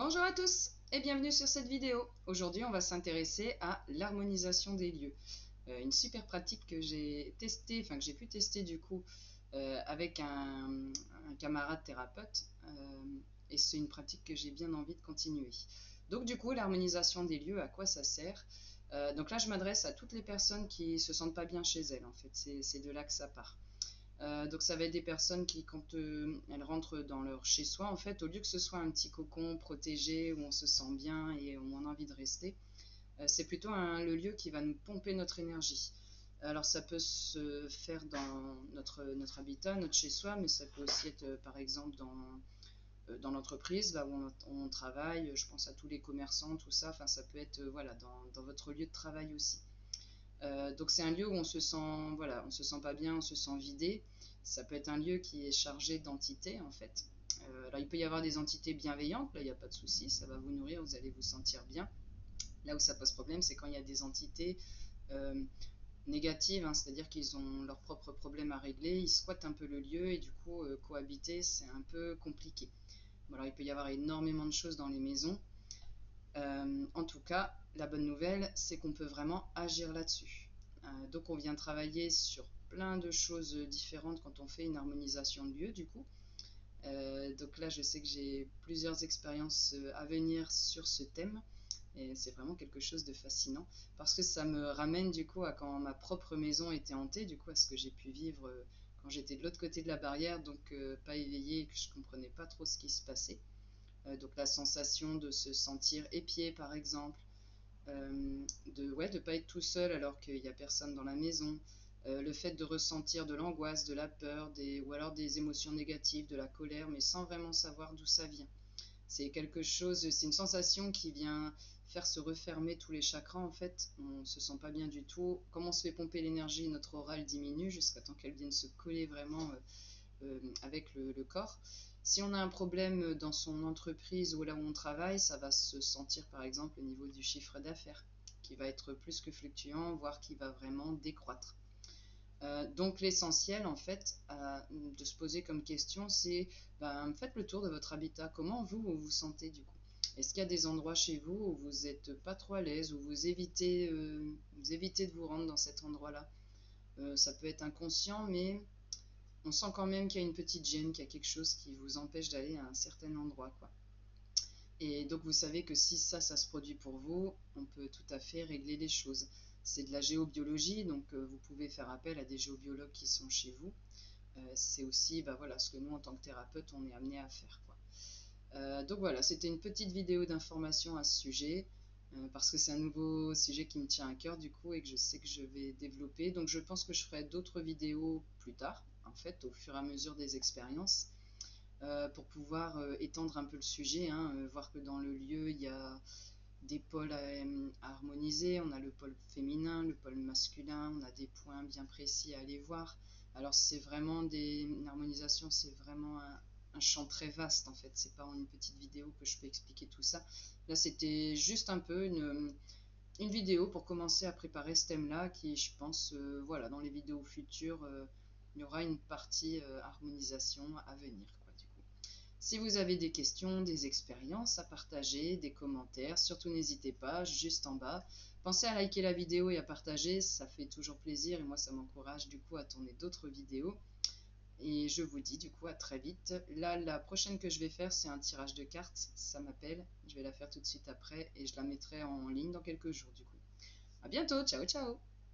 Bonjour à tous et bienvenue sur cette vidéo. Aujourd'hui, on va s'intéresser à l'harmonisation des lieux. Une super pratique que j'ai testée, que j'ai pu tester du coup avec un camarade thérapeute. Et c'est une pratique que j'ai bien envie de continuer. Donc du coup, l'harmonisation des lieux, à quoi ça sert? Donc là, je m'adresse à toutes les personnes qui se sentent pas bien chez elles, en fait. C'est de là que ça part. Donc ça va être des personnes qui, quand elles rentrent dans leur chez-soi, en fait, au lieu que ce soit un petit cocon protégé où on se sent bien et où on a envie de rester, c'est plutôt le lieu qui va nous pomper notre énergie. Alors ça peut se faire dans notre habitat, notre chez-soi, mais ça peut aussi être par exemple dans l'entreprise, là où on travaille. Je pense à tous les commerçants, tout ça. Enfin, ça peut être voilà, dans votre lieu de travail aussi. Donc c'est un lieu où on se sent, voilà, on se sent pas bien, on se sent vidé. Ça peut être un lieu qui est chargé d'entités en fait. Alors il peut y avoir des entités bienveillantes, là il n'y a pas de souci, ça va vous nourrir, vous allez vous sentir bien. Là où ça pose problème, c'est quand il y a des entités euh, négatives, hein, c'est-à-dire qu'ils ont leurs propres problèmes à régler, ils squattent un peu le lieu et du coup cohabiter c'est un peu compliqué. Bon, alors il peut y avoir énormément de choses dans les maisons. En tout cas, la bonne nouvelle, c'est qu'on peut vraiment agir là-dessus. Donc on vient travailler sur plein de choses différentes quand on fait une harmonisation de lieu, du coup. Donc là, je sais que j'ai plusieurs expériences à venir sur ce thème. Et c'est vraiment quelque chose de fascinant parce que ça me ramène du coup à quand ma propre maison était hantée, du coup à ce que j'ai pu vivre quand j'étais de l'autre côté de la barrière, donc pas éveillée et que je comprenais pas trop ce qui se passait. Donc la sensation de se sentir épié par exemple, de ouais, de pas être tout seul alors qu'il n'y a personne dans la maison, le fait de ressentir de l'angoisse, de la peur, ou alors des émotions négatives, de la colère, mais sans vraiment savoir d'où ça vient. C'est quelque chose, c'est une sensation qui vient faire se refermer tous les chakras en fait. On se sent pas bien du tout. Comme on se fait pomper l'énergie, notre aura elle diminue jusqu'à temps qu'elle vienne se coller vraiment avec le corps. Si on a un problème dans son entreprise ou là où on travaille, ça va se sentir par exemple au niveau du chiffre d'affaires, qui va être plus que fluctuant, voire qui va vraiment décroître. Donc l'essentiel en fait de se poser comme question, c'est faites le tour de votre habitat. Comment vous vous sentez du coup? Est-ce qu'il y a des endroits chez vous où vous n'êtes pas trop à l'aise, où vous évitez de vous rendre dans cet endroit-là? Ça peut être inconscient, mais on sent quand même qu'il y a une petite gêne, qu'il y a quelque chose qui vous empêche d'aller à un certain endroit, quoi. Et donc vous savez que si ça se produit pour vous, on peut tout à fait régler les choses. C'est de la géobiologie, donc vous pouvez faire appel à des géobiologues qui sont chez vous. C'est aussi voilà, ce que nous, en tant que thérapeute, on est amené à faire, quoi. Donc voilà, c'était une petite vidéo d'information à ce sujet, parce que c'est un nouveau sujet qui me tient à cœur du coup et que je sais que je vais développer. Donc je pense que je ferai d'autres vidéos plus tard, en fait, au fur et à mesure des expériences, pour pouvoir étendre un peu le sujet, hein, voir que dans le lieu, il y a des pôles à harmoniser, on a le pôle féminin, le pôle masculin, on a des points bien précis à aller voir. Alors c'est vraiment une harmonisation, c'est vraiment un champ très vaste en fait, c'est pas en une petite vidéo que je peux expliquer tout ça. Là c'était juste un peu une vidéo pour commencer à préparer ce thème-là qui je pense, voilà, dans les vidéos futures, il y aura une partie harmonisation à venir, quoi, du coup. Si vous avez des questions, des expériences à partager, des commentaires, surtout n'hésitez pas, juste en bas. Pensez à liker la vidéo et à partager, ça fait toujours plaisir et moi ça m'encourage du coup à tourner d'autres vidéos. Et je vous dis du coup à très vite. Là, la prochaine que je vais faire, c'est un tirage de cartes, ça m'appelle. Je vais la faire tout de suite après et je la mettrai en ligne dans quelques jours du coup. À bientôt, ciao ciao!